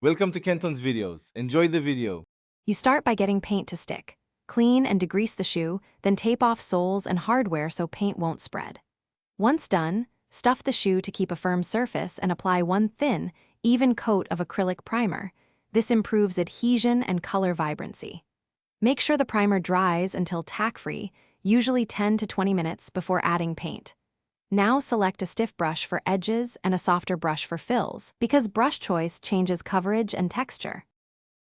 Welcome to Kenton's videos. Enjoy the video. You start by getting paint to stick. Clean and degrease the shoe, then tape off soles and hardware so paint won't spread. Once done, stuff the shoe to keep a firm surface and apply one thin, even coat of acrylic primer. This improves adhesion and color vibrancy. Make sure the primer dries until tack-free, usually 10 to 20 minutes before adding paint. Now select a stiff brush for edges and a softer brush for fills, because brush choice changes coverage and texture.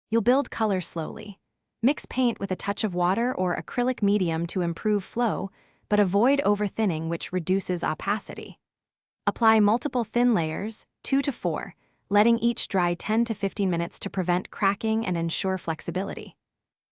You'll build color slowly. Mix paint with a touch of water or acrylic medium to improve flow, but avoid overthinning, which reduces opacity. Apply multiple thin layers, 2 to 4, letting each dry 10 to 15 minutes to prevent cracking and ensure flexibility.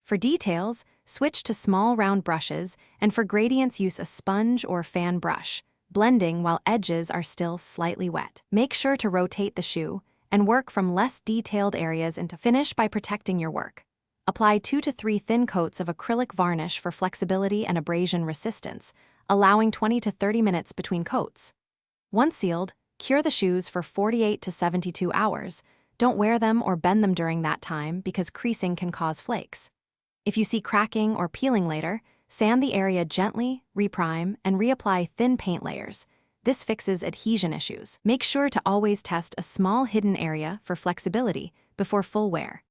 For details, switch to small round brushes, and for gradients use a sponge or fan brush, blending while edges are still slightly wet. Make sure to rotate the shoe and work from less detailed areas into finish by protecting your work. Apply 2 to 3 thin coats of acrylic varnish for flexibility and abrasion resistance, allowing 20 to 30 minutes between coats. Once sealed, cure the shoes for 48 to 72 hours. Don't wear them or bend them during that time because creasing can cause flakes. If you see cracking or peeling later, sand the area gently, reprime, and reapply thin paint layers. This fixes adhesion issues. Make sure to always test a small hidden area for flexibility before full wear.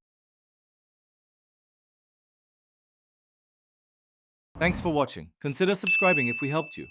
Thanks for watching. Consider subscribing if we helped you.